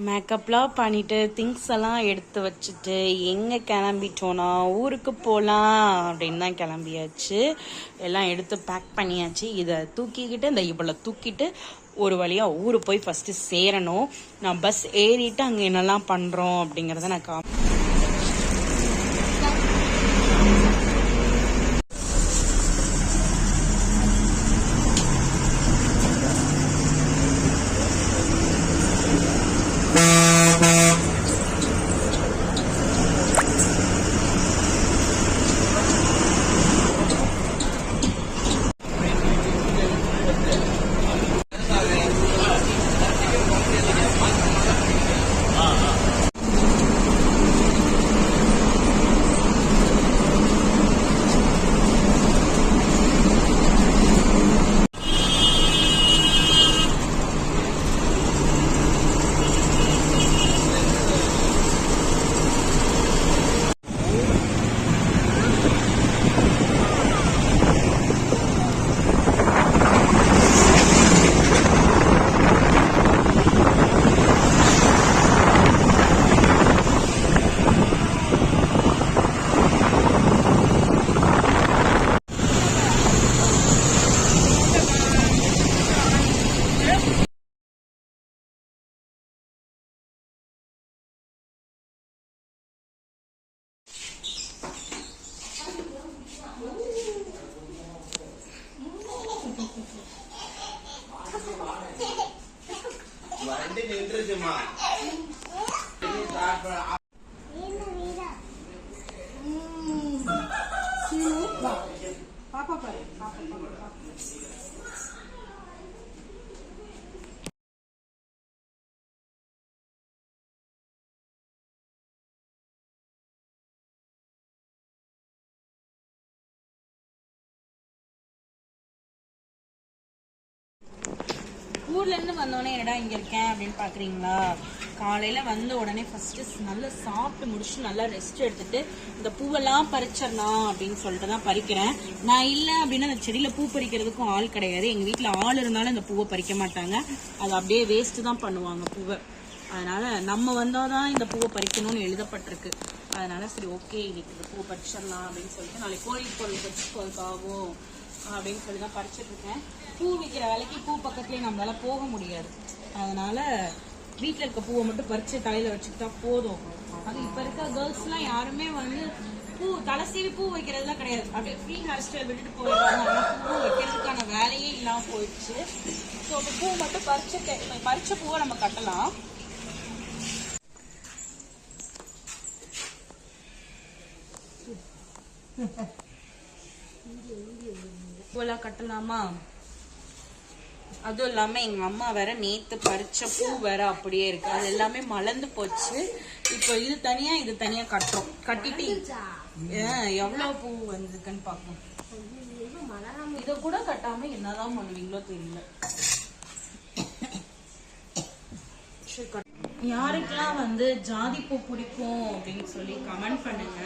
மேக்கப்லாம் பண்ணிட்டு திங்ஸ் எல்லாம் எடுத்து வச்சுட்டு எங்கே கிளம்பிட்டோன்னா ஊருக்கு போகலாம் அப்படின்னு தான் கிளம்பியாச்சு. எல்லாம் எடுத்து பேக் பண்ணியாச்சு. இதை தூக்கிக்கிட்டு இந்த இவ்வளோ தூக்கிட்டு ஒரு வழியாக ஊருக்கு போய் ஃபஸ்ட்டு சேரணும். நான் பஸ் ஏறிட்டு அங்கே என்னெல்லாம் பண்ணுறோம் அப்படிங்கிறத நான் ஊர்லேருந்து வந்தோடனே என்னடா இங்கே இருக்கேன் அப்படின்னு பார்க்குறீங்களா? காலையில் வந்த உடனே ஃபஸ்ட்டு நல்லா சாப்பிட்டு முடிச்சுட்டு நல்லா ரெஸ்ட் எடுத்துட்டு இந்த பூவெல்லாம் பறிச்சிடலாம் அப்படின்னு சொல்லிட்டு தான் பறிக்கிறேன். நான் இல்லை அப்படின்னா அந்த செடியில் பூ பறிக்கிறதுக்கும் ஆள் கிடையாது. எங்கள் வீட்டில் ஆள் இருந்தாலும் இந்த பூவை பறிக்க மாட்டாங்க. அது அப்படியே வேஸ்ட்டு தான் பண்ணுவாங்க பூவை. அதனால் நம்ம வந்தால் தான் இந்த பூவை பறிக்கணும்னு எழுதப்பட்டிருக்கு. அதனால் சரி ஓகே இன்னைக்கு இந்த பூவை பறிச்சிடலாம் அப்படின்னு சொல்லிட்டு நாளைக்கு கோயில் பொருள் பறிச்சுக்கோதுக்காகும் அப்படின்னு சொல்லி தான் பறிச்சுட்டு இருக்கேன். பூ விற்கிற வேலைக்கு பூ பக்கத்துலேயே நம்மளால போக முடியாது. அதனால வீட்டில் இருக்க பூவை மட்டும் பறித்து தலையில் வச்சுக்கிட்டா போதும். அது இப்போ இருக்க கேர்ள்ஸ்லாம் யாருமே வந்து பூ தலை சீவி பூ வைக்கிறதுலாம் கிடையாது. அப்படியே ஃப்ரீ ஹேர் ஸ்டைல் விட்டுட்டு போயிடுறாங்க. ஆனால் பூ வைக்கிறதுக்கான வேலையே இல்லாமல் போயிடுச்சு. ஸோ இப்போ பூ மட்டும் பறிச்ச பூவை நம்ம கட்டலாம். பூவெல்லாம் கட்டலாமா? அதுவும் இல்லாமல் எங்கள் அம்மா வேற நேற்று பறிச்ச பூ வேற அப்படியே இருக்கு. அது எல்லாமே மலர்ந்து போச்சு. இப்போ இது தனியாக கட்டுறோம். கட்டிட்டு எவ்வளோ பூ வந்திருக்குன்னு பார்ப்போம். இதை கூட கட்டாமல் என்னதான் பண்ணுவீங்களோ தெரியல. யாருக்கெல்லாம் வந்து ஜாதி பூ பிடிக்கும் அப்படின்னு சொல்லி கமெண்ட் பண்ணுங்க.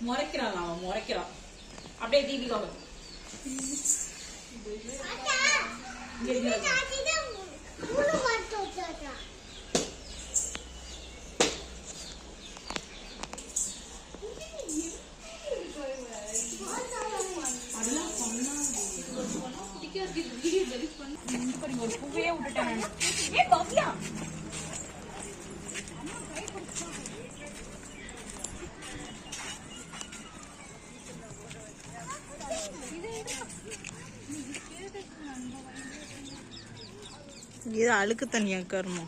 முறைக்கிறான் அவன் முறைக்கிறான். அப்படியே தீபிகா ஒரு பூவையே விட்டுட்டேன். ஏ பவ்யா இது அழுக்கு தண்ணியா கருமோ.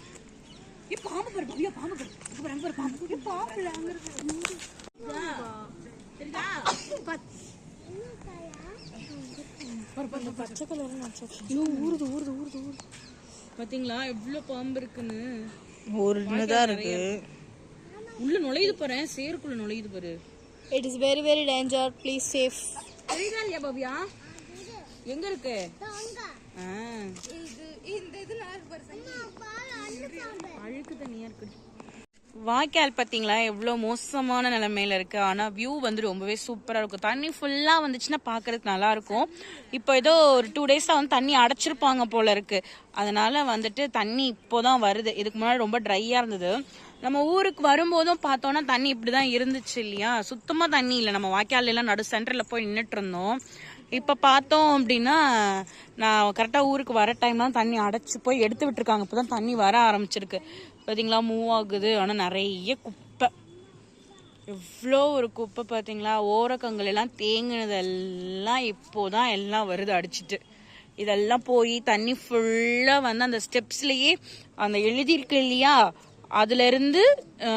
பாம்பு பாரு பவ்யா, பாம்பு பாரு பாம்பு பாம்பு அங்க இருக்கு. பச்சை கலர் ஊறுது. பாத்தீங்களா எவ்வளவு பாம்பு இருக்குன்னு. ஒரு தான் இருக்கு. உள்ள நுழையுது பாரு, சேருக்குள்ள நுழையுது பாரு. It is very very danger. Please safe. தெரியுதா இல்லையா பவ்யா? எங்க இருக்கு? இந்த இது நல்லா இருக்கு பாரு. அழுக்கு அழுக்கு தண்ணியா இருக்குது. வாய்க்கால் பார்த்தீங்களா எவ்வளோ மோசமான நிலைமையில இருக்கு. ஆனால் வியூ வந்து ரொம்பவே சூப்பராக இருக்கும். தண்ணி ஃபுல்லாக வந்துச்சுன்னா பார்க்கறதுக்கு நல்லா இருக்கும். இப்போ ஏதோ ஒரு 2 டேஸாக வந்து தண்ணி அடைச்சிருப்பாங்க போல இருக்கு. அதனால வந்துட்டு தண்ணி இப்போதான் வருது. இதுக்கு முன்னாடி ரொம்ப ட்ரையாக இருந்தது. நம்ம ஊருக்கு வரும்போதும் பார்த்தோன்னா தண்ணி இப்படிதான் இருந்துச்சு இல்லையா, சுத்தமாக தண்ணி இல்லை. நம்ம வாய்க்கால் எல்லாம் நடு சென்டரில் போய் நின்றுட்டு இருந்தோம். இப்போ பார்த்தோம் அப்படின்னா நான் கரெக்டாக ஊருக்கு வர டைம் தான் தண்ணி அடைச்சி போய் எடுத்து விட்டுருக்காங்க. இப்போ தான் தண்ணி வர ஆரம்பிச்சிருக்கு. பார்த்தீங்களா மூவ் ஆகுது. ஆனால் நிறைய குப்பை, எவ்வளோ ஒரு குப்பை பார்த்தீங்களா. ஓரக்கங்கள் எல்லாம் தேங்கினதெல்லாம் இப்போதான் எல்லாம் வருது அடிச்சிட்டு. இதெல்லாம் போய் தண்ணி ஃபுல்லாக வந்து அந்த ஸ்டெப்ஸ்லேயே அந்த எழுதியிருக்கு இல்லையா, அதுல இருந்து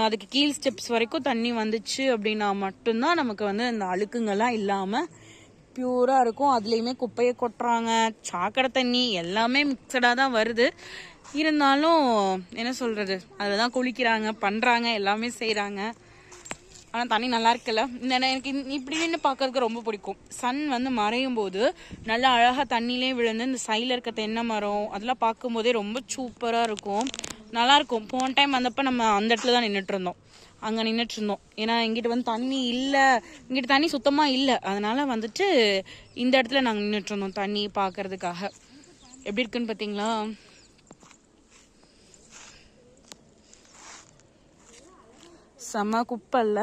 அதுக்கு கீழ் ஸ்டெப்ஸ் வரைக்கும் தண்ணி வந்துச்சு அப்படின்னா மட்டும்தான் நமக்கு வந்து இந்த அழுக்குங்கெல்லாம் இல்லாம பியூரா இருக்கும். அதுலயுமே குப்பையை கொட்டுறாங்க, சாக்கடை தண்ணி எல்லாமே மிக்சடா தான் வருது. இருந்தாலும் என்ன சொல்றது, அதுலதான் குளிக்கிறாங்க, பண்றாங்க, எல்லாமே செய்யறாங்க. ஆனா தண்ணி நல்லா இருக்குல்ல. எனக்கு இப்படி நின்று பாக்குறதுக்கு ரொம்ப பிடிக்கும். சன் வந்து மறையும் போது நல்லா அழகா தண்ணிலே விழுந்து இந்த சைட்ல இருக்க தென்னை மரம் அதெல்லாம் பார்க்கும் போதே ரொம்ப சூப்பரா இருக்கும், நல்லா இருக்கும். போன டைம் வந்தப்ப நம்ம அந்த இடத்துல தான் நின்றுட்டு இருந்தோம், அங்க நின்றுட்டு இருந்தோம். ஏன்னா இங்கிட்ட வந்து தண்ணி இல்லை, இங்கிட்ட தண்ணி சுத்தமா இல்லை. அதனால வந்துட்டு இந்த இடத்துல நாங்க நின்றுட்டு இருந்தோம் தண்ணி பாக்குறதுக்காக. எப்படி இருக்குன்னு பாத்தீங்களா. செம குப்பை இல்ல,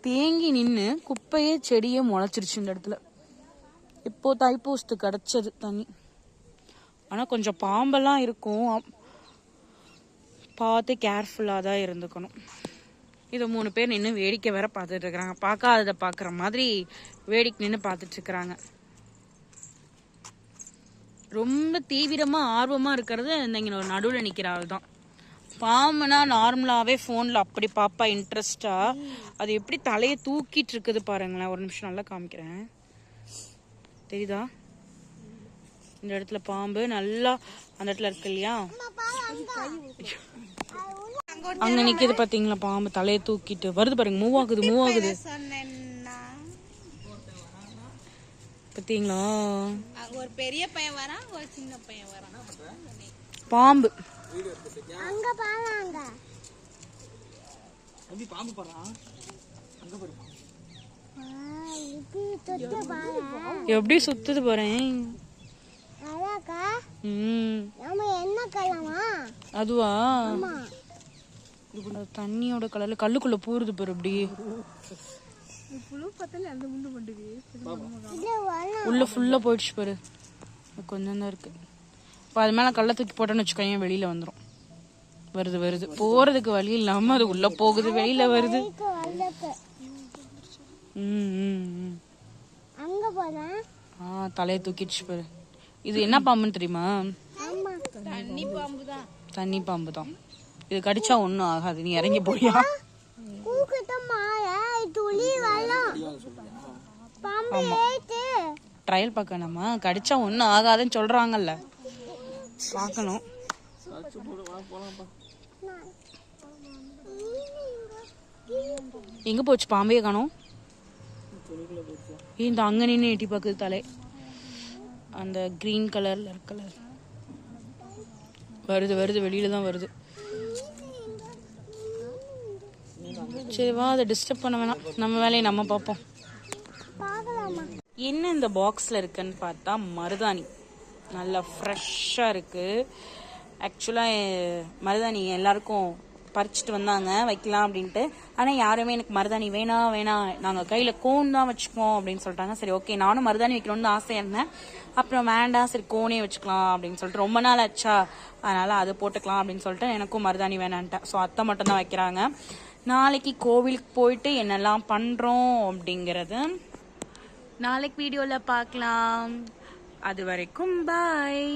தேங்கி நின்று குப்பையே செடியே முளைச்சிருச்சு இந்த இடத்துல. இப்போ தைப்பூசத்து கிடைச்சது தண்ணி. ஆனா கொஞ்சம் பாம்பெல்லாம் இருக்கும், பார்த்து கேர்ஃபுல்லாக தான் இருந்துக்கணும். இதை 3 பேர் நின்று வேடிக்கை வேற பார்த்துட்டு இருக்கிறாங்க. பார்க்காததை பார்க்குற மாதிரி வேடிக்கை நின்று பார்த்துட்டு இருக்கிறாங்க. ரொம்ப தீவிரமாக ஆர்வமாக இருக்கிறது இந்த இங்கே ஒரு நடுவில் நிற்கிற ஆள் தான். பாம்புனா நார்மலாகவே ஃபோனில் அப்படி பாப்பா இன்ட்ரெஸ்டாக, அது எப்படி தலையை தூக்கிட்டு இருக்குது பாருங்களேன். ஒரு நிமிஷம் நல்லா காமிக்கிறேன், தெரியுதா. இந்த இடத்துல பாம்பு நல்லா அந்த இடத்துல இருக்கு இல்லையா, அங்க நிக்குது பாத்தீங்களா பாம்பு தலையை தூக்கிட்டு வருது பாருங்க. மூவ் ஆகுது பாத்தீங்களா. ஒரு பெரிய பையன் வரான், ஒரு சின்ன பையன் வரான். பாம்பு அங்க பாருங்க, அங்க பாம்பு பாறா, அங்க பாரு. எப்படி சுத்துது பாறேன். அதுவா தண்ணியோட கலர்ல கல்லுக்குள்ள பூருது பாரு. அப்படி உள்ள ஃபுல்லா போயிடுச்சு பாரு. கொஞ்சம் தான் இருக்கு. இப்போ அது மேல கல்ல தூக்கி போட்டோன்னு வச்சுக்கோங்க, வெளியில வந்துடும். வருது போறதுக்கு வழி இல்லாம அது உள்ள போகுது, வெளியில வருது. தலையை தூக்கிடுச்சு பாரு. இது என்ன பாம்புன்னு தெரியுமா? தண்ணி பாம்பு தான். இது கடிச்சா ஒண்ணும் ஆகாது, நீ இறங்கி போறியா? ட்ரையல் பார்க்கணுமா? கடிச்சா ஒண்ணும் ஆகாதுன்னு சொல்றாங்கல்ல, பார்க்கணும். எங்க போச்சு பாம்பையே காணோம். இந்த அங்க நின்று எட்டி பாக்குது தலை, அந்த கிரீன் கலர்ல இருக்கல. வருது வெளியில தான் வருது. சரி வா, அதை டிஸ்டர்ப் பண்ண வேணாம், நம்ம வேலையை நம்ம பார்ப்போம். என்ன இந்த பாக்ஸ்ல இருக்குன்னு பார்த்தா மருதாணி, நல்லா ஃப்ரெஷ்ஷா இருக்கு. ஆக்சுவலா மருதாணி எல்லாருக்கும் பறிச்சுட்டு வந்தாங்க வைக்கலாம் அப்படின்ட்டு. ஆனால் யாருமே எனக்கு மருதாணி வேணாம் நாங்கள் கையில் கோன் தான் வச்சுப்போம் அப்படின்னு சொல்லிட்டாங்க. சரி ஓகே, நானும் மருதாணி வைக்கணும்னு ஆசையாக இருந்தேன். அப்புறம் வேண்டாம் சரி கோனே வச்சுக்கலாம் அப்படின்னு சொல்லிட்டு, ரொம்ப நாள் ஆச்சா அதனால் அது போட்டுக்கலாம் அப்படின்னு சொல்லிட்டு எனக்கும் மருதாணி வேணான்ட்டேன். ஸோ அத்தை மட்டும் தான் வைக்கிறாங்க. நாளைக்கு கோவிலுக்கு போயிட்டு என்னெல்லாம் பண்ணுறோம் அப்படிங்கிறது நாளைக்கு வீடியோவில் பார்க்கலாம். அது வரைக்கும் பாய்.